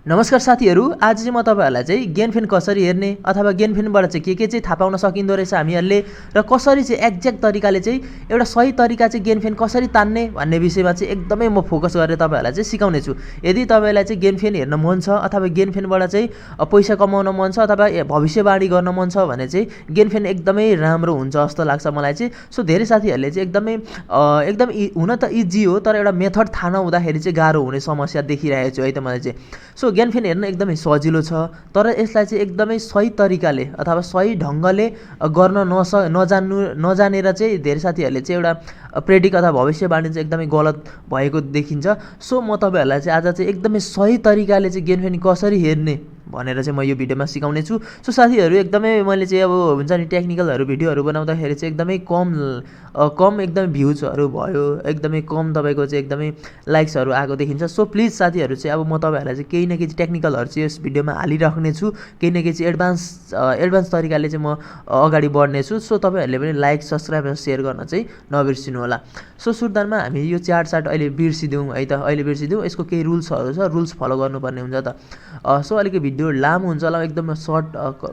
नमस्कार साथीहरु, आज चाहिँ म तपाईहरुलाई चाहिँ गेन फेन कसरी हेर्ने अथवा गेन फेनबाट चाहिँ के चाहिँ थाहा पाउन सकिन्दो रहेछ हामीहरुले र कसरी चाहिँ एक्ज्याक्ट तरिकाले चाहिँ एउटा सही तरिका चाहिँ गेन फेन कसरी तान्ने भन्ने विषयमा चाहिँ एकदमै म फोकस गरेर तपाईहरुलाई चाहिँ सिकाउने छु। यदि तपाईलाई चाहिँ गेन फेन हेर्न मन छ अथवा गेन फेनबाट चाहिँ पैसा कमाउन मन छ अथवा भविष्यवाणी गर्न मन छ भने चाहिँ गेन फेन एकदमै राम्रो हुन्छ जस्तो लाग्छ मलाई चाहिँ। सो धेरै साथीहरुले चाहिँ एकदम हुन त इजी हो, तर एउटा मेथड थाहा नहुँदाखेरि चाहिँ गाह्रो हुने समस्या देखिरहेको छु है त मैले चाहिँ। सो गेन फेन हेर्न एकदमै सजिलो छ, तर यसलाई चाहिँ एकदमै सही तरिकाले अथवा सही ढङ्गले गर्न नजानेर चाहिँ धेरै साथीहरूले चाहिँ एउटा प्रेडिक्ट अथवा भविष्यवाणी चाहिँ एकदमै गलत भएको देखिन्छ। सो म तपाईहरुलाई चाहिँ आज चाहिँ एकदमै सही तरिकाले चाहिँ गेन फेन कसरी हेर्ने भनेर चाहिँ म यो भिडियोमा सिकाउने छु। सो साथीहरू एकदमै मैले चाहिँ अब हुन्छ नि टेक्निकलहरू भिडियोहरू बनाउँदाखेरि चाहिँ एकदमै कम एकदमै भ्युजहरू भयो, एकदमै कम तपाईको चाहिँ एकदमै लाइक्सहरू आएको देखिन्छ। सो प्लिज साथीहरू चाहिँ अब म तपाईहरुलाई चाहिँ केही न केही टेक्निकलहरू चाहिँ यस भिडियोमा हालिराख्ने छु, केही न केही चाहिँ एडभान्स तरिकाले चाहिँ म अगाडि बढ्ने छु। सो तपाईहरुले पनि लाइक सब्स्क्राइब र शेयर गर्न चाहिँ नबिर्सिनु होला। सो सुरुमा हामी यो चार्ट अहिले बिर्सिदिउँ है त, अहिले बिर्सिदिउँ। यसको केही रुल्सहरू छ, रुल्स फलो गर्नुपर्ने हुन्छ त। सो अलिकति भिडियो लामो हुन्छ होला, एकदम सर्ट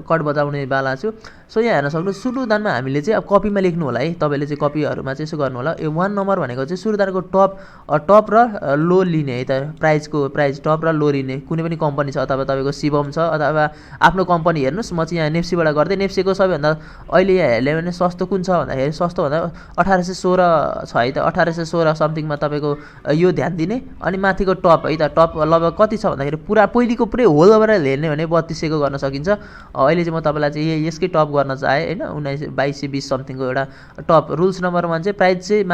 कट बजाउने बाला छु। सो यहाँ हेर्न सक्नु सुरुदानमा हामीले चाहिँ अब कपीमा लेख्नु होला है, तपाईले चाहिँ कपीहरुमा चाहिँ यसो गर्नु होला। यो 1 नम्बर भनेको चाहिँ सुरुदानको टप र लो लिने है त, प्राइस टप र लो लिने। कुनै पनि कम्पनी छ अथवा तपाईको शिवम छ अथवा आफ्नो कम्पनी हेर्नुस्। म चाहिँ यहाँ नेप्सीबाट गर्दै नेप्सीको सबैभन्दा अहिले यहाँ हेर्ने भने सस्तो कुन छ भन्दाखेरि सस्तो भन्दा 1816 छ है त, 1816 समथिङमा तपाईको यो ध्यान दिने। अनि माथिको टप है त, टप लगभग कति छ भन्दाखेरि पुरा पहिलेको पुरै होल गरेर हेर्ने भने 3200 को गर्न सकिन्छ। अहिले चाहिँ म तपाईलाई चाहिँ यसकै टप गर्न चाहे हैन, 2220 समथिङको एउटा टप। रुल्स नम्बर 1 चाहिँ प्राइस चाहिँ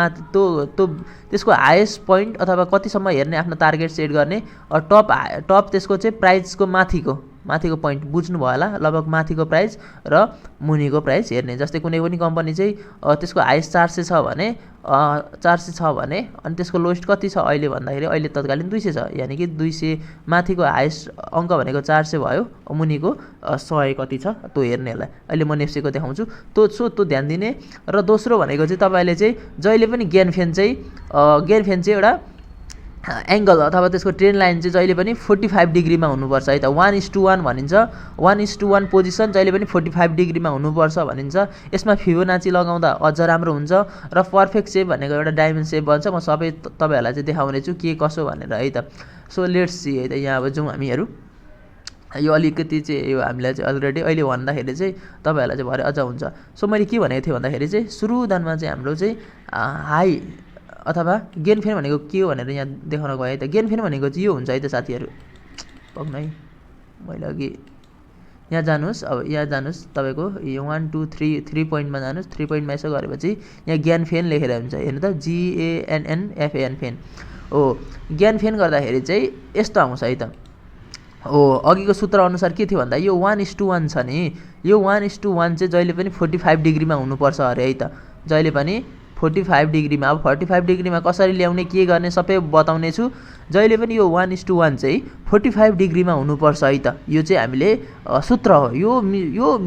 त्यसको हाईएस्ट पोइन्ट अथवा कतिसम्म हेर्ने आफ्नो टार्गेट सेट गर्ने। टप त्यसको चाहिँ प्राइसको माथिको पोइन्ट बुझ्नु भयो होला, लगभग माथिको प्राइस र मुनिको प्राइस हेर्ने। जस्तै कुनै पनि कम्पनी चाहिँ त्यसको हाईएस्ट 400 छ भने अनि त्यसको लोएस्ट कति छ अहिले भन्दाखेरि अहिले तत्कालीन 200 छ, यानी कि 200 माथिको हाईएस्ट अङ्क भनेको 400 भयो, मुनिको 100 कति छ त्यो हेर्नेलाई। अहिले म नेप्सीको देखाउँछु त्यो ध्यान दिने। र दोस्रो भनेको चाहिँ तपाईले चाहिँ जहिले पनि गेन फेन चाहिँ एउटा एंगल अथवा त्यसको ट्रेन लाइन चाहिँ जहिले पनि 45 डिग्रीमा हुनुपर्छ है त। 1:1 भनिन्छ, 1:1 पोजिसन जहिले पनि 45 डिग्रीमा हुनुपर्छ भनिन्छ। यसमा फिबोनाची लगाउँदा अझ राम्रो हुन्छ र पर्फेक्ट सेप भनेको एउटा डायमन्ड सेप बन्छ। म सबै तपाईहरुलाई चाहिँ देखाउने छु के कसो भनेर है त। सो लेट्स सी है त, यहाँ अब जाउँ हामीहरु। यो अलिकति चाहिँ यो हामीलाई चाहिँ अलरेडी अहिले भन्दाखेरि चाहिँ तपाईहरुलाई चाहिँ भरे अझ हुन्छ। सो मैले के भनेको थिएँ भन्दाखेरि चाहिँ सुरुदानमा चाहिँ हाम्रो चाहिँ हाई अथवा गेन फेन भनेको के हो भनेर यहाँ देखाउन गए है त। गेन फेन भनेको चाहिँ यो हुन्छ है त साथीहरु। पक्न है, मैले अघि यहाँ जानुस्, अब यहाँ जानुस् तपाईको यो 1 2 3 पोइन्टमा जानुस्। 3 पोइन्टमा यसो गरेपछि यहाँ ज्ञान फेन लेखेर हुन्छ, हेर्नु त, GANNFAN फेन हो। ज्ञान फेन गर्दाखेरि चाहिँ यस्तो आउँछ है त। हो, अघिको सूत्र अनुसार के थियो भन्दा यो 1:1 छ नि, यो 1:1 चाहिँ जहिले पनि 45 डिग्रीमा हुनुपर्छ अरे है त, जहिले पनि 45 डिग्रीमा। अब 45 डिग्रीमा कसरी ल्याउने के गर्ने सबै बताउने छु। जहिले पनि यो 1:1 चाहिँ 45 डिग्रीमा हुनुपर्छ है त। यो चाहिँ हामीले सूत्र हो, यो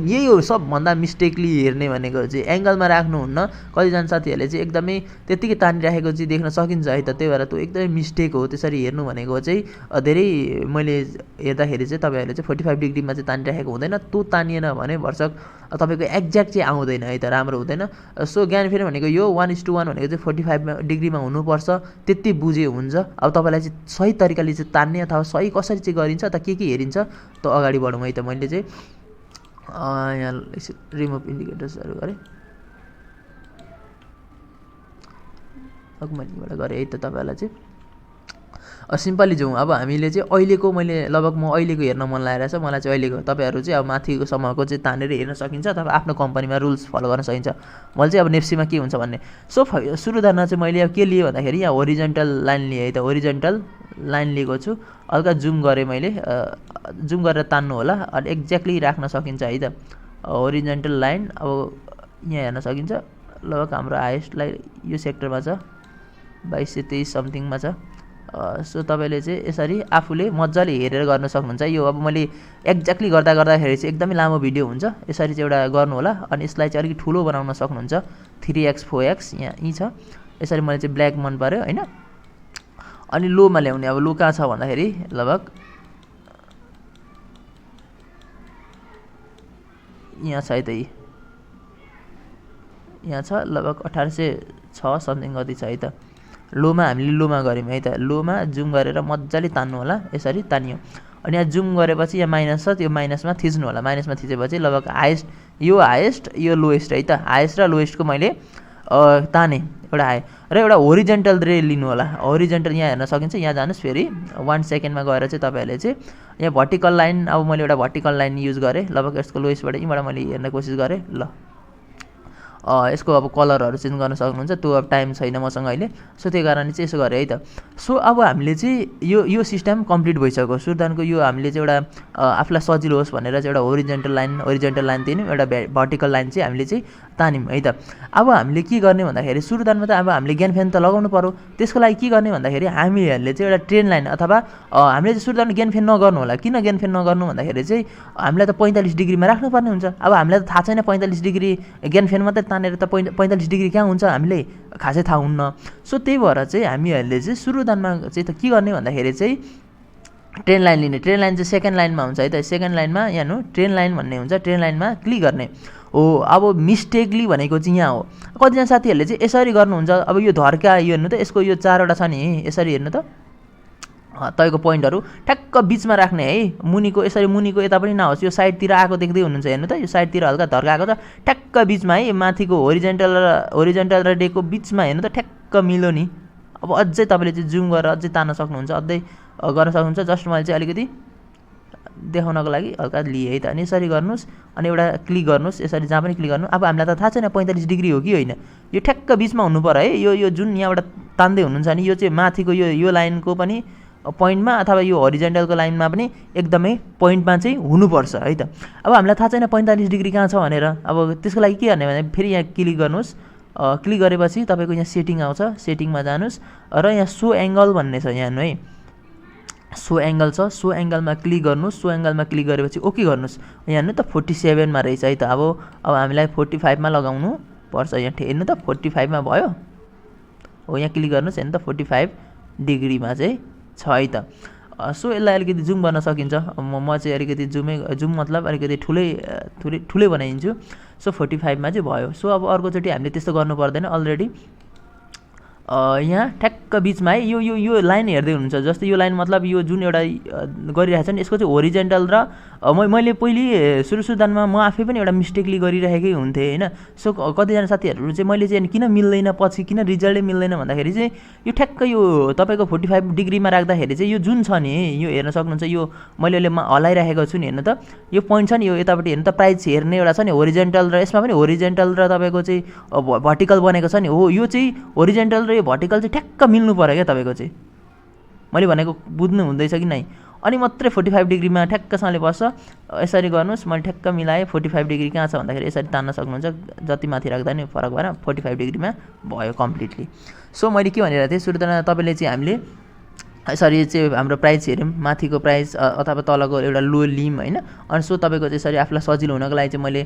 यही हो सबभन्दा मिस्टेकली हेर्ने भनेको चाहिँ एंगलमा राख्नुहुन्न। कतिजना साथीहरूले चाहिँ एकदमै त्यतिकै तानिराखेको चाहिँ देख्न सकिन्छ है त, त्यही भएर त्यो एकदमै मिस्टेक हो। त्यसरी हेर्नु भनेको चाहिँ धेरै मैले हेर्दाखेरि चाहिँ तपाईहरुले चाहिँ 45 डिग्रीमा चाहिँ तानिराखेको हुँदैन, त्यो तानिएन भने भरसक तपाईको एक्ज्याक्ट चाहिँ आउँदैन है त, राम्रो हुँदैन। सो ज्ञान फेरि भनेको यो 1:1 भनेको चाहिँ 45 डिग्रीमा हुनुपर्छ, त्यति बुझे हुन्छ। अब तपाईलाई चाहिँ सही तरिकाले चाहिँ तान्ने अथवा सही कसरी चाहिँ गरिन्छ त के हेरिन्छ त अगाडि बढौँ है त। मैले चाहिँ यहाँ रिमुभ इन्डिकेटर्सहरु गरे, मैले गरे है त। तपाईहरुलाई चाहिँ सिम्पली जाउँ। अब हामीले चाहिँ अहिलेको मैले लगभग म अहिलेको हेर्न मन लागिरहेछ, मलाई चाहिँ अहिलेको। तपाईहरु चाहिँ अब माथिको सम्मको चाहिँ तानेर हेर्न सकिन्छ अथवा आफ्नो कम्पनीमा रुल्स फलो गर्न सकिन्छ। मैले चाहिँ अब नेप्सीमा के हुन्छ भन्ने। सो सुरुदानमा चाहिँ मैले अब के लिए भन्दाखेरि यहाँ होरिजन्टल लाइन लिए है त, होरिजन्टल लाइन लिएको छु। हल्का जुम गरेँ मैले, जुम गरेर तान्नु होला, अनि एक्ज्याक्टली राख्न सकिन्छ है त होरिजन्टल लाइन। अब यहाँ हेर्न सकिन्छ लगभग हाम्रो हाईएस्ट लाइन यो सेक्टरमा छ, 2223 समथिङमा छ। सो तपाईले चाहिँ यसरी आफूले मज्जाले हेरेर गर्न सक्नुहुन्छ। यो अब मैले एक्ज्याक्टली गर्दाखेरि चाहिँ एकदमै लामो भिडियो हुन्छ, यसरी चाहिँ एउटा गर्नु होला। अनि यसलाई चाहिँ अलिकति ठुलो बनाउन सक्नुहुन्छ, 3x 4x यहाँ यी छ। यसरी मैले चाहिँ ब्ल्याक मन पर्यो हैन। अनि लोमा ल्याउने, अब लो कहाँ छ भन्दाखेरि लगभग यहाँ छ है त यहाँ छ लगभग 1806 समथिङ कति छ है त लोमा हामीले लोमा गऱ्यौँ है त लोमा जुम गरेर मजाले तान्नु होला यसरी तानियो अनि यहाँ जुम गरेपछि यहाँ माइनस छ त्यो माइनसमा थिच्नु होला माइनसमा थिचेपछि लगभग हाइएस्ट यो लोएस्ट है त हाइएस्ट र लोएस्टको मैले ताने एउटा आयो र एउटा होरिजेन्टल रे लिनु होला होरिजेन्टल यहाँ हेर्न सकिन्छ यहाँ जानुहोस् फेरि 1 सेकेन्डमा गएर चाहिँ तपाईँहरूले चाहिँ यहाँ भर्टिकल लाइन अब मैले एउटा भर्टिकल लाइन युज गरेँ लगभग यसको लोएस्टबाट यहीँबाट मैले हेर्न कोसिस गरेँ ल यसको अब कलरहरू चेन्ज गर्न सक्नुहुन्छ त्यो अब टाइम छैन मसँग अहिले सो त्यही कारणले चाहिँ यसो गरेँ है त सो अब हामीले चाहिँ यो सिस्टम कम्प्लिट भइसक्यो सुर्तानको यो हामीले चाहिँ एउटा आफूलाई सजिलो होस् भनेर चाहिँ एउटा होरिजेन्टल लाइन दियौँ एउटा भर्टिकल लाइन चाहिँ हामीले चाहिँ तान्यौँ है त अब हामीले के गर्ने भन्दाखेरि सुरुदानमा त अब हामीले ज्ञान फ्यान त लगाउनु पर्यो त्यसको लागि के गर्ने भन्दाखेरि हामीहरूले चाहिँ एउटा ट्रेन लाइन अथवा हामीले चाहिँ सुरुदानमा ज्ञान फ्यान नगर्नु होला किन ज्ञान फ्यान नगर्नु भन्दाखेरि चाहिँ हामीलाई त 45 डिग्रीमा राख्नुपर्ने हुन्छ अब हामीलाई त थाहा छैन 45 डिग्री ज्ञान फ्यान मात्रै तानेर त 45 डिग्री कहाँ हुन्छ हामीले खासै थाहा हुन्न सो त्यही भएर चाहिँ हामीहरूले चाहिँ सुरुदानमा चाहिँ त के गर्ने भन्दाखेरि चाहिँ ट्रेन लाइन लिने ट्रेन लाइन चाहिँ सेकेन्ड लाइनमा हुन्छ है त सेकेन्ड लाइनमा यहाँ ट्रेन लाइन भन्ने हुन्छ ट्रेन लाइनमा क्लिक गर्ने हो अब मिस्टेकली भनेको चाहिँ यहाँ हो कतिजना साथीहरूले चाहिँ यसरी गर्नुहुन्छ अब यो धर्का यो हेर्नु त यसको यो 4वटा छ नि यसरी हेर्नु त तपाईँको पोइन्टहरू ठ्याक्क बिचमा राख्ने है मुनिको यसरी मुनिको यता पनि नहोस् यो साइडतिर आएको देख्दै हुनुहुन्छ हेर्नु त यो साइडतिर हल्का धर्का आएको छ ठ्याक्क बिचमा है माथिको होरिजेन्टल र डेको बिचमा हेर्नु त ठ्याक्क मिल्यो नि अब अझै तपाईँले चाहिँ जुम गरेर अझै तान्न सक्नुहुन्छ अझै गर्न सक्नुहुन्छ जस्ट मैले चाहिँ अलिकति देखाउनको लागि हल्का लिएँ है त अनि यसरी गर्नुहोस् अनि एउटा क्लिक गर्नुहोस् यसरी जहाँ पनि क्लिक गर्नु अब हामीलाई त थाहा छैन 45 डिग्री हो कि होइन यो ठ्याक्क बिचमा हुनु पर्यो है यो जुन यहाँबाट तान्दै हुनुहुन्छ नि यो चाहिँ माथिको यो लाइनको पनि पोइन्टमा अथवा यो होरिजेन्टलको लाइनमा पनि एकदमै पोइन्टमा चाहिँ हुनुपर्छ है त अब हामीलाई थाहा छैन 45 डिग्री कहाँ छ भनेर अब त्यसको लागि के गर्ने भने फेरि यहाँ क्लिक गर्नुहोस् क्लिक गरेपछि तपाईँको यहाँ सेटिङ आउँछ सेटिङमा जानुहोस् र यहाँ सो एङ्गल भन्ने छ यहाँ है सो एङ्गल छ सो एङ्गलमा क्लिक गर्नुहोस् सो एङ्गलमा क्लिक गरेपछि ओके गर्नुहोस् यहाँ हेर्नु त 47 मा रहेछ है त अब हामीलाई 45 मा लगाउनु पर्छ यहाँ हेर्नु त 45 मा भयो हो यहाँ क्लिक गर्नुहोस् हेर्नु त 45 डिग्रीमा चाहिँ छ है त सो यसलाई अलिकति जुम गर्न सकिन्छ म चाहिँ अलिकति जुम मतलब अलिकति ठुलै बनाइदिन्छु सो 45 मा चाहिँ भयो सो अब अर्कोचोटि हामीले त्यस्तो गर्नु पर्दैन अलरेडी यहाँ ठ्याक्क बिचमा है यो लाइन हेर्दै हुनुहुन्छ जस्तै यो लाइन मतलब यो जुन एउटा गरिरहेछ नि यसको चाहिँ होरिजेन्टल र मैले पहिले सुरुदानमा म आफै पनि एउटा मिस्टेकली गरिरहेकै हुन्थेँ होइन सो कतिजना साथीहरू चाहिँ मैले चाहिँ किन मिल्दैन पछि किन रिजल्टै मिल्दैन भन्दाखेरि चाहिँ यो ठ्याक्क यो तपाईँको 45 डिग्रीमा राख्दाखेरि चाहिँ यो जुन छ नि यो हेर्न सक्नुहुन्छ यो मैले हलाइरहेको छु नि हेर्नु त यो पोइन्ट छ नि यो यतापट्टि हेर्नु त प्राइस हेर्ने एउटा छ नि होरिजेन्टल र यसमा पनि होरिजेन्टल र तपाईँको चाहिँ भर्टिकल बनेको छ नि हो यो चाहिँ होरिजेन्टल र यो भर्टिकल चाहिँ ठ्याक्क मिल्नु पर्यो क्या तपाईँको चाहिँ मैले भनेको बुझ्नु हुँदैछ कि नै अनि मात्रै 45 डिग्रीमा ठ्याक्कसँगले बस्छ यसरी गर्नुहोस् मैले ठ्याक्क मिलाएँ 45 डिग्री कहाँ छ भन्दाखेरि यसरी तान्न सक्नुहुन्छ जति माथि राख्दा नि फरक भएन 45 डिग्रीमा भयो कम्प्लिटली सो मैले के भनिरहेको थिएँ सुरुमा तपाईँले चाहिँ हामीले यसरी चाहिँ हाम्रो प्राइस हेऱ्यौँ माथिको प्राइस अथवा तलको एउटा लो लिम होइन अनि सो तपाईँको चाहिँ यसरी आफूलाई सजिलो हुनको लागि चाहिँ मैले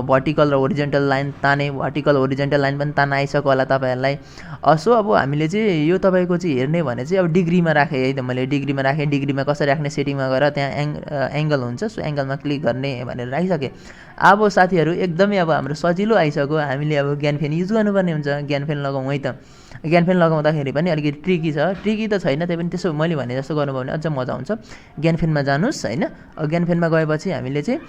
भर्टिकल र होरिजेन्टल लाइन ताने भर्टिकल होरिजेन्टल लाइन पनि तान्न आइसक्यो होला तपाईँहरूलाई सो अब हामीले चाहिँ यो तपाईँको चाहिँ हेर्ने भने चाहिँ अब डिग्रीमा राखेँ है त मैले डिग्रीमा राखेँ डिग्रीमा कसरी राख्ने सेटिङमा गएर त्यहाँ एङ्गल हुन्छ सो एङ्गलमा क्लिक गर्ने भनेर राखिसकेँ अब साथीहरू एकदमै अब हाम्रो सजिलो आइसक्यो हामीले अब ज्ञान फ्यान युज गर्नुपर्ने हुन्छ ज्ञान फ्यान लगाउँ है त ज्ञान फ्यान लगाउँदाखेरि पनि अलिकति ट्रिकी त छैन त्यही पनि त्यसो मैले भने जस्तो गर्नुभयो भने अझ मजा हुन्छ ज्ञान फ्यानमा जानुहोस् होइन ज्ञान फ्यानमा गएपछि हामीले चाहिँ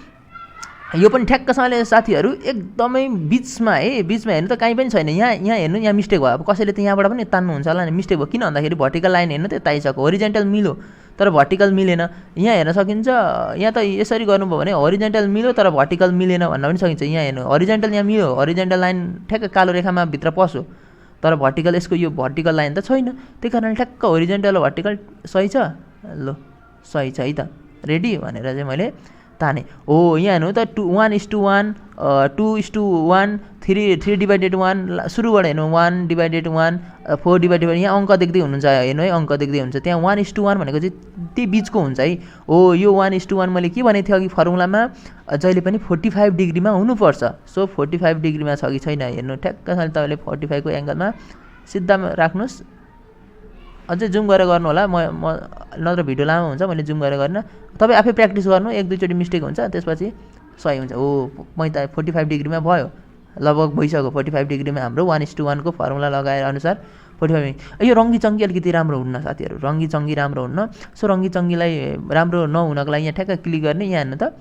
यो पनि ठ्याक्कसँगले साथीहरू एकदमै बिचमा है बिचमा हेर्नु त कहीँ पनि छैन यहाँ हेर्नु यहाँ मिस्टेक भयो अब कसैले त यहाँबाट पनि तान्नुहुन्छ होला नि मिस्टेक भयो किन भन्दाखेरि भर्टिकल लाइन हेर्नु त यता आइसक्यो होरिजेन्टल मिल्यो तर भर्टिकल मिलेन यहाँ हेर्न सकिन्छ यहाँ त यसरी गर्नुभयो भने होरिजेन्टल मिल्यो तर भर्टिकल मिलेन भन्न पनि सकिन्छ यहाँ हेर्नु होरिजेन्टल यहाँ मिल्यो होरिजेन्टल लाइन ठ्याक्क कालो रेखामा भित्र पस्यो तर भर्टिकल यसको यो भर्टिकल लाइन त छैन त्यही कारण ठ्याक्क होरिजेन्टल र भर्टिकल सही छ ल सही छ है त रेडी भनेर चाहिँ मैले ताने हो यहाँ हेर्नु त 1:1 2:1 3/1 सुरुबाट हेर्नु 1/1 4/1 यहाँ अङ्क देख्दै हुनुहुन्छ हेर्नु है अङ्क देख्दै हुन्छ त्यहाँ 1:1 भनेको चाहिँ त्यही बिचको हुन्छ है हो यो 1:1 मैले के भनेको थिएँ अघि फर्मुलामा जहिले पनि 45 डिग्रीमा हुनुपर्छ सो 45 डिग्रीमा छ कि छैन हेर्नु ठ्याक्कसँगले तपाईँले 45 को एङ्गलमा सिधा राख्नुहोस् अझै जुम गरेर गर्नु होला म नत्र भिडियो लामो हुन्छ मैले जुम गरेर गर्न तपाईँ आफै प्र्याक्टिस गर्नु 1-2 चोटि मिस्टेक हुन्छ त्यसपछि सही हुन्छ। हो 45 डिग्रीमा भयो, लगभग भइसक्यो 45 डिग्रीमा हाम्रो 1:1 को फर्मुला लगाए अनुसार 45। यो रङ्गी चङ्गी अलिकति राम्रो हुन्न साथीहरू, रङ्गी चङ्गी राम्रो हुन्न। सो रङ्गी चङ्गीलाई राम्रो नहुनको लागि यहाँ ठ्याक्क क्लिक गर्ने, यहाँ हेर्नु त,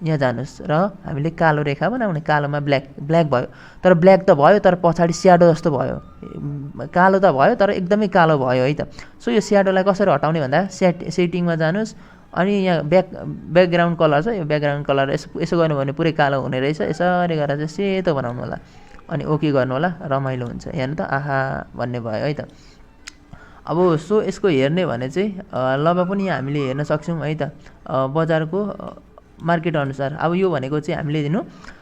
यहाँ जानुहोस् र हामीले कालो रेखा बनाउने, कालोमा ब्ल्याक भयो, तर ब्ल्याक त भयो तर पछाडि स्याडो जस्तो भयो, कालो त भयो तर एकदमै कालो भयो है त। सो यो स्याडोलाई कसरी हटाउने भन्दा सेटिङमा जानुहोस्, अनि यहाँ ब्याकग्राउन्ड कलर छ, यो ब्याकग्राउन्ड कलर यसो गर्नु भने पुरै कालो हुने रहेछ, यसरी गरेर चाहिँ सेतो बनाउनु होला, अनि ओके गर्नु होला, रमाइलो हुन्छ। हेर्नु त आहा भन्ने भयो है त। अब सो यसको हेर्ने भने चाहिँ लगभग पनि यहाँ हामीले हेर्न सक्छौँ है त, बजारको मार्केट अनुसार। अब यो भनेको चाहिँ हामीले हेर्नु,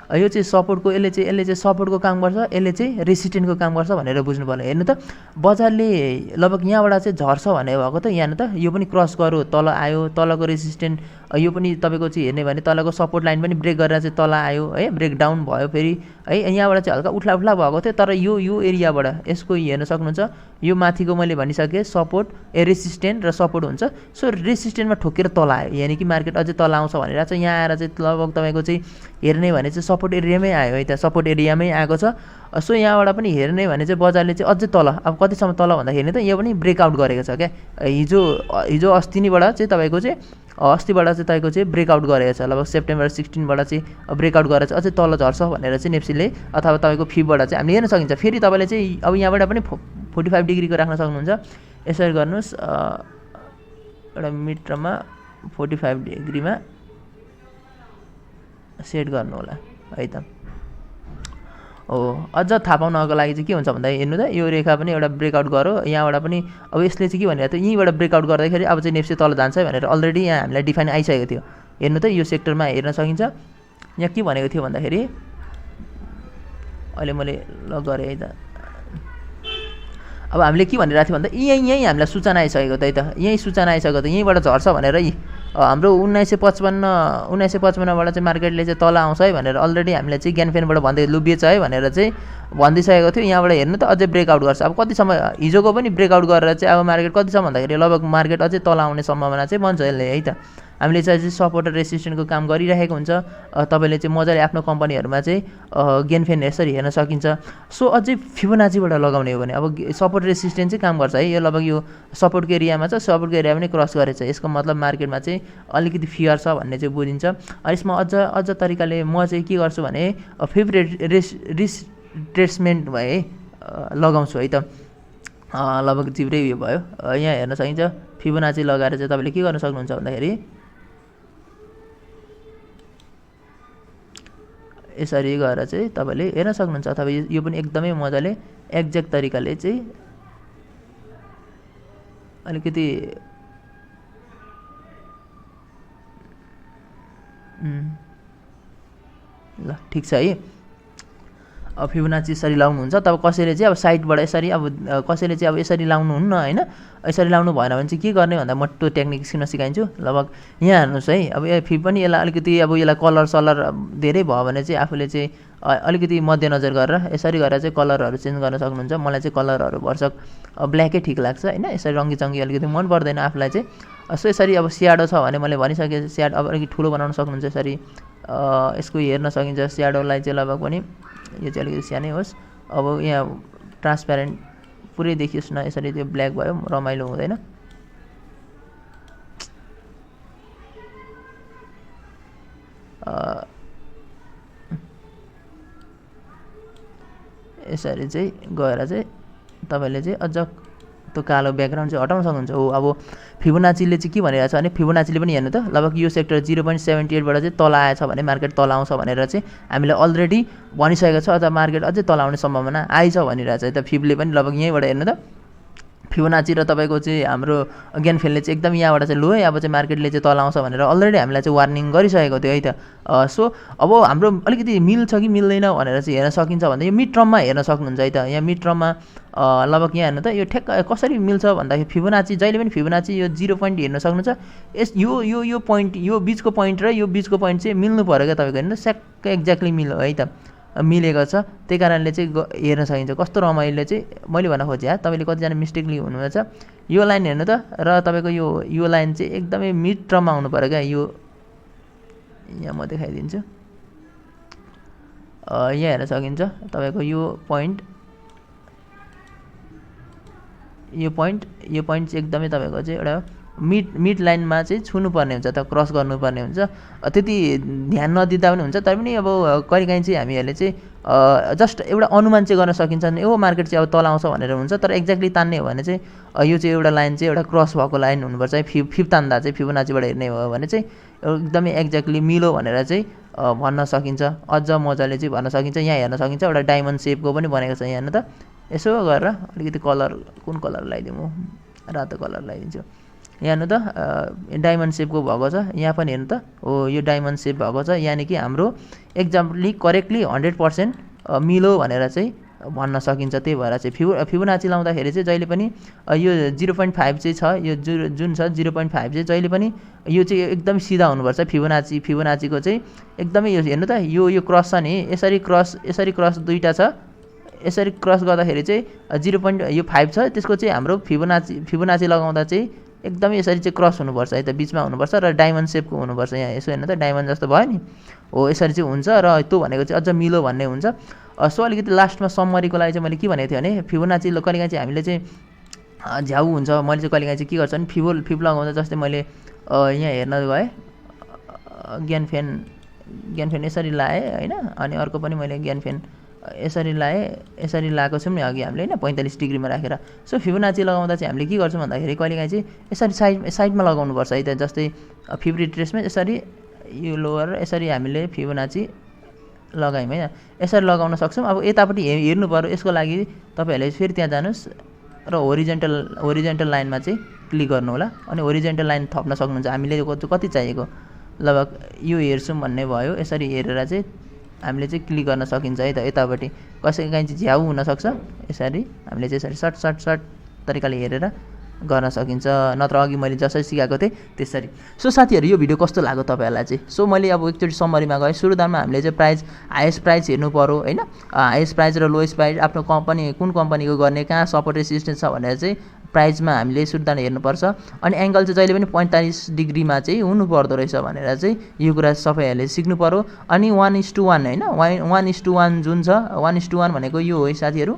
यो चाहिँ सपोर्टको, यसले चाहिँ सपोर्टको काम गर्छ, यसले चाहिँ रेसिस्टेन्टको काम गर्छ भनेर बुझ्नु पर्यो। हेर्नु त बजारले लगभग यहाँबाट चाहिँ झर्छ भने भएको त, यहाँ त यो पनि क्रस गर्यो, तल आयो, तलको रेसिस्टेन्ट यो पनि तपाईँको चाहिँ हेर्ने भने तलको सपोर्ट लाइन पनि ब्रेक गरेर चाहिँ तल आयो है, ब्रेक डाउन भयो फेरि है, यहाँबाट चाहिँ हल्का उठ्ला भएको थियो, तर यो एरियाबाट यसको हेर्न सक्नुहुन्छ, यो माथिको मैले भनिसकेँ सपोर्ट रेसिस्टेन्ट र सपोर्ट हुन्छ। सो रेसिस्टेन्टमा ठोकेर तल आयो, यानि कि मार्केट अझै तल आउँछ भनेर चाहिँ यहाँ आएर चाहिँ लगभग तपाईँको चाहिँ हेर्ने भने चाहिँ सपोर्ट एरियामै आयो है त, सपोर्ट एरियामै आएको छ। सो यहाँबाट पनि हेर्ने भने चाहिँ बजारले चाहिँ अझै तल, अब कतिसम्म तल भन्दाखेरि त यो पनि ब्रेकआउट गरेको छ क्या, हिजो अस्तिबाट चाहिँ तपाईँको चाहिँ अस्तिबाट चाहिँ तपाईँको चाहिँ ब्रेकआउट गरेको छ, लगभग सेप्टेम्बर 16बाट चाहिँ ब्रेकआउट गरेर चाहिँ अझै तल झर्छ भनेर चाहिँ नेप्सीले अथवा तपाईँको फिबबाट चाहिँ हामीले हेर्न सकिन्छ। फेरि तपाईँले चाहिँ अब यहाँबाट पनि 45 डिग्रीको राख्न सक्नुहुन्छ, यसरी गर्नुहोस्, एउटा मिटरमा 45 डिग्रीमा सेट गर्नु होला है त। हो अझ थाहा पाउनको लागि चाहिँ के हुन्छ भन्दा हेर्नु त, यो रेखा पनि एउटा ब्रेकआउट गऱ्यो, यहाँबाट पनि अब यसले चाहिँ के भनेको थियो, यहीँबाट ब्रेकआउट गर्दाखेरि अब चाहिँ नेप्सी तल जान्छ भनेर अलरेडी यहाँ हामीलाई डिफाइन आइसकेको थियो। हेर्नु त यो सेक्टरमा हेर्न सकिन्छ, यहाँ के भनेको थियो भन्दाखेरि अहिले मैले गरेँ है त, अब हामीले के भनिरहेको थियो भन्दा यहीँ हामीलाई सूचना आइसकेको त है त, यहीँ सूचना आइसकेको त, यहीँबाट झर्छ भनेर हाम्रो 1955बाट चाहिँ मार्केटले चाहिँ तल आउँछ है भनेर अलरेडी हामीले चाहिँ ग्यानफेनबाट भन्दै लु बेच है भनेर चाहिँ भनिदिइसकेको थियो। यहाँबाट हेर्नु त अझै ब्रेकआउट गर्छ, अब कतिसम्म हिजोको पनि ब्रेकआउट गरेर चाहिँ अब मार्केट कतिसम्म भन्दाखेरि लगभग मार्केट अझै तल आउने सम्भावना चाहिँ बन्छ यसले है त। हामीले चाहिँ सपोर्ट र रेसिस्टेन्टको काम गरिरहेको हुन्छ, तपाईँले चाहिँ मजाले आफ्नो कम्पनीहरूमा चाहिँ गेनफेन यसरी हेर्न सकिन्छ। सो अझै फिबोनाचीबाट लगाउने हो भने अब सपोर्ट रेसिस्टेन्ट चाहिँ काम गर्छ है, यो लगभग यो सपोर्टको एरियामा छ, सपोर्टको एरिया पनि क्रस गरेछ, यसको मतलब मार्केटमा चाहिँ अलिकति फियर छ भन्ने चाहिँ बुझिन्छ। अनि यसमा अझ तरिकाले म चाहिँ के गर्छु भने रिट्रेसमेन्ट भए लगाउँछु है त, लगभग जिब्रै उयो भयो, यहाँ हेर्न सकिन्छ फिबोनाची लगाएर चाहिँ तपाईँले के गर्न सक्नुहुन्छ भन्दाखेरि यसरी गरेर चाहिँ तपाईँले हेर्न सक्नुहुन्छ, अथवा यो पनि एकदमै मजाले एक्ज्याक्ट तरिकाले चाहिँ अलिकति ल ठिक छ है। अब फिबोनाची यसरी लाउनुहुन्छ, तब कसैले चाहिँ अब साइडबाट यसरी अब कसैले चाहिँ अब यसरी लाउनुहुन्न होइन, यसरी लाउनु भएन भने चाहिँ के गर्ने भन्दा म त्यो टेक्निक सिक्न सिकाइन्छु। लगभग यहाँ हेर्नुहोस् है, अब यो फिब पनि यसलाई अलिकति अब यसलाई कलर सलर धेरै भयो भने चाहिँ आफूले चाहिँ अलिकति मध्यनजर गरेर यसरी गरेर चाहिँ कलरहरू चेन्ज गर्न सक्नुहुन्छ। मलाई चाहिँ कलरहरू भर्सक ब्ल्याकै ठिक लाग्छ होइन, यसरी रङ्गी चङ्गी अलिकति मन पर्दैन आफूलाई चाहिँ। सो यसरी अब स्याडो छ भने मैले भनिसकेँ, स्याडो अब अलिकति ठुलो बनाउन सक्नुहुन्छ, यसरी यसको हेर्न सकिन्छ। स्याडोलाई चाहिँ लगभग पनि यो चाहिँ अलिकति सानै होस्, अब यहाँ ट्रान्सप्यारेन्ट पुरै देखियोस् न, यसरी त्यो ब्ल्याक भयो रमाइलो हुँदैन। यसरी चाहिँ गएर चाहिँ तपाईँले चाहिँ अझ त्यो कालो ब्याकग्राउन्ड चाहिँ हटाउन सक्नुहुन्छ। हो अब फिबोनाचीले चाहिँ के भनिरहेको छ भने फिबोनाचीले पनि हेर्नु त, लगभग यो सेक्टर 0.78बाट चाहिँ तल आएछ भने मार्केट तल आउँछ भनेर चाहिँ हामीले अलरेडी भनिसकेको छ, अझ मार्केट अझै तल आउने सम्भावना आइछ भनिरहेछ है त। फिबले पनि लगभग यहीँबाट हेर्नु त फिबोनाची र तपाईँको चाहिँ हाम्रो ग्यानफेनले चाहिँ एकदम यहाँबाट चाहिँ लो है, अब चाहिँ मार्केटले चाहिँ तल आउँछ भनेर अलरेडी हामीलाई चाहिँ वार्निङ गरिसकेको थियो है त। सो अब हाम्रो अलिकति मिल्छ कि मिल्दैन भनेर चाहिँ हेर्न सकिन्छ भन्दा यो मिड टर्ममा हेर्न सक्नुहुन्छ है त। यहाँ मिड टर्ममा लगभग यहाँ हेर्नु त यो ठ्याक्क कसरी मिल्छ भन्दाखेरि फिबोनाची जहिले पनि फिबोनाची यो 0 पोइन्ट हेर्न सक्नुहुन्छ। यो पोइन्ट, यो बिचको पोइन्ट र यो बिचको पोइन्ट चाहिँ मिल्नु पऱ्यो क्या तपाईँको, हेर्नु स्याक्क एक्ज्याक्टली मिल्यो है त, मिलेको छ। त्यही कारणले चाहिँ हेर्न सकिन्छ कस्तो रमाइलो चाहिँ मैले भन्न खोजेँ। तपाईँले कतिजना मिस्टेकली हुनुहुन्छ, यो लाइन हेर्नु त र तपाईँको यो लाइन चाहिँ एकदमै मिड टर्ममा आउनु पऱ्यो क्या। यो यहाँ म देखाइदिन्छु, यहाँ हेर्न सकिन्छ तपाईँको यो पोइन्ट चाहिँ एकदमै तपाईँको चाहिँ एउटा मिड लाइनमा चाहिँ छुनुपर्ने हुन्छ त क्रस गर्नुपर्ने हुन्छ त्यति ध्यान नदिँदा पनि हुन्छ तर पनि अब कहिलेकाहीँ चाहिँ हामीहरूले चाहिँ जस्ट एउटा अनुमान चाहिँ गर्न सकिन्छ नि यो मार्केट चाहिँ अब तल आउँछ भनेर हुन्छ तर एक्ज्याक्टली तान्ने हो भने चाहिँ यो चाहिँ एउटा लाइन चाहिँ एउटा क्रस भएको लाइन हुनुपर्छ फिब तान्दा चाहिँ फिबोनाचीबाट हेर्ने हो भने चाहिँ एकदमै एक्ज्याक्टली मिलो भनेर चाहिँ भन्न सकिन्छ अझ मजाले चाहिँ भन्न सकिन्छ यहाँ हेर्न सकिन्छ एउटा डायमन्ड सेपको पनि बनेको छ यहाँ त यसो गरेर अलिकति कलर कुन कलर लगाइदिउँ म रातो कलर लगाइदिन्छु यहाँ हेर्नु त डायमन्ड सेपको भएको छ यहाँ पनि हेर्नु त हो यो डायमन्ड सेप भएको छ यानि कि हाम्रो एक्जाम्पली करेक्टली 100% मिलो भनेर चाहिँ भन्न सकिन्छ त्यही भएर चाहिँ फिबोनाची लाउँदाखेरि चाहिँ जहिले पनि यो 0.5 चाहिँ छ यो जुन छ 0.5 चाहिँ जहिले पनि यो चाहिँ एकदम सिधा हुनुपर्छ फिबोनाचीको चाहिँ एकदमै यो हेर्नु त यो क्रस छ नि यसरी क्रस दुईवटा छ यसरी क्रस गर्दाखेरि चाहिँ 0.5 छ त्यसको चाहिँ हाम्रो फिबोनाची लगाउँदा चाहिँ एकदमै यसरी चाहिँ क्रस हुनुपर्छ है त बिचमा हुनुपर्छ र डायमन्ड सेपको हुनुपर्छ यहाँ यसो हेर्नु त डायमन्ड जस्तो भयो नि हो यसरी चाहिँ हुन्छ र त्यो भनेको चाहिँ अझ मिलो भन्ने हुन्छ सो अलिकति लास्टमा समरीको लागि चाहिँ मैले के भनेको थिएँ भने फिबोनाची कहिलेकाहीँ चाहिँ हामीले चाहिँ झ्याउ हुन्छ मैले चाहिँ कहिलेकाहीँ चाहिँ के गर्छु भने फिब लगाउँदा जस्तै मैले यहाँ हेर्न गएँ ग्यान फ्यान यसरी लाएँ होइन अनि अर्को पनि मैले ग्यान फ्यान यसरी लाएको छौँ नि अघि हामीले होइन 45 डिग्रीमा राखेर सो फिबोनाची लगाउँदा चाहिँ हामीले के गर्छौँ भन्दाखेरि कहिलेकाहीँ चाहिँ यसरी साइडमा लगाउनुपर्छ है त जस्तै फिब रिट्रेसमेन्ट यसरी यो लोवर यसरी हामीले फिबोनाची लगायौँ होइन यसरी लगाउन सक्छौँ अब यतापट्टि हेर्नु पऱ्यो यसको लागि तपाईँहरूले फेरि त्यहाँ जानुहोस् र होरिजेन्टल लाइनमा चाहिँ क्लिक गर्नु होला अनि होरिजेन्टल लाइन थप्न सक्नुहुन्छ हामीले कति चाहिएको लगभग यो हेर्छौँ भन्ने भयो यसरी हेरेर चाहिँ हामीले चाहिँ क्लिक गर्न सकिन्छ है त यतापट्टि कसैको काहीँ चाहिँ झ्याउ हुनसक्छ यसरी हामीले चाहिँ यसरी सर्ट तरिकाले हेरेर गर्न सकिन्छ नत्र अघि मैले जसरी सिकाएको थिएँ त्यसरी सो साथीहरू यो भिडियो कस्तो लाग्यो तपाईँहरूलाई चाहिँ सो मैले अब एकचोटि समरीमा गएँ सुरुदामा हामीले चाहिँ हाइएस्ट प्राइस हेर्नु पऱ्यो होइन हाइएस्ट प्राइस र लोएस्ट प्राइस आफ्नो कम्पनी कुन कम्पनीको गर्ने कहाँ सपोर्ट रेसिस्टेन्स छ भनेर चाहिँ प्राइसमा हामीले सुरुदान हेर्नुपर्छ अनि एङ्गल चाहिँ जहिले पनि 45 डिग्रीमा चाहिँ हुनुपर्दो रहेछ भनेर चाहिँ यो कुरा सबैहरूले सिक्नु पऱ्यो अनि 1:1 होइन 1:1 जुन छ 1:1 भनेको यो हो है साथीहरू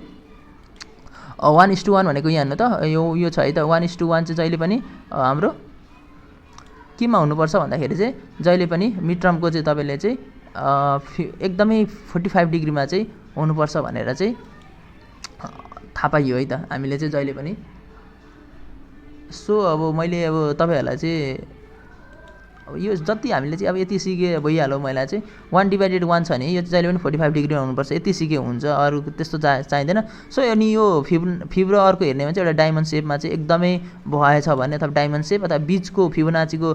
1:1 भनेको यहाँ हेर्नु त यो छ है त 1:1 चाहिँ जहिले पनि हाम्रो केमा हुनुपर्छ भन्दाखेरि चाहिँ जहिले पनि मिड टर्मको चाहिँ तपाईँले चाहिँ एकदमै 45 डिग्रीमा चाहिँ हुनुपर्छ भनेर चाहिँ थाहा पाइयो है त हामीले चाहिँ जहिले पनि सो अब मैले अब तपाईँहरूलाई चाहिँ अब यो जति हामीले चाहिँ अब यति सिके भइहाल्यो मैले चाहिँ 1/1 छ नि यो चाहिँ जहिले पनि 45 डिग्रीमा हुनुपर्छ यति सिके हुन्छ अरू त्यस्तो चाहिँदैन सो अनि यो फिब र अर्को हेर्ने भने चाहिँ एउटा डायमन्ड सेपमा चाहिँ एकदमै भएछ भने अथवा डायमन्ड सेप अथवा बिचको फिबोनाचीको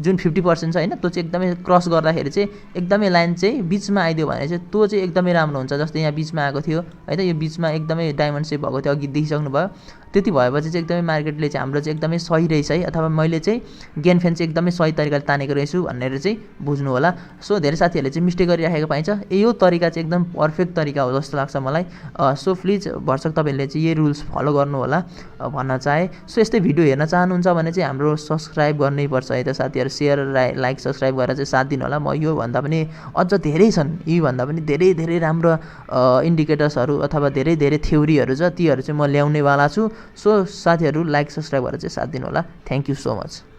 जुन 50% छ होइन त्यो चाहिँ एकदमै क्रस गर्दाखेरि चाहिँ एकदमै लाइन चाहिँ बिचमा आइदियो भने चाहिँ त्यो चाहिँ एकदमै राम्रो हुन्छ जस्तै यहाँ बिचमा आएको थियो है त यो बिचमा एकदमै डायमन्ड सेप भएको थियो अघि देखिसक्नु भयो त्यति भएपछि चाहिँ एकदमै मार्केटले चाहिँ हाम्रो चाहिँ एकदमै सही रहेछ है अथवा मैले चाहिँ गेन फ्यान चाहिँ एकदमै सही तरिकाले तानेको रहेछु भनेर चाहिँ बुझ्नु होला सो धेरै साथीहरूले चाहिँ मिस्टेक गरिराखेको पाइन्छ यो तरिका चाहिँ एकदम पर्फेक्ट तरिका हो जस्तो लाग्छ मलाई सो प्लिज भरसक तपाईँहरूले चाहिँ यही रुल्स फलो गर्नु होला भन्न चाहे सो यस्तै भिडियो हेर्न चाहनुहुन्छ भने चाहिँ हाम्रो सब्सक्राइब गर्नै पर्छ है त साथीहरू सेयर लाइक सब्सक्राइब गरेर चाहिँ साथ दिनु होला म यो भन्दा पनि अझ धेरै छन् यी भन्दा पनि धेरै राम्रो इन्डिकेटर्सहरू अथवा धेरै थ्योरीहरू छ तीहरू चाहिँ म ल्याउनेवाला छु सो साथीहरू लाइक सब्सक्राइब गरेर चाहिँ साथ दिनु होला थ्याङ्क यू सो मच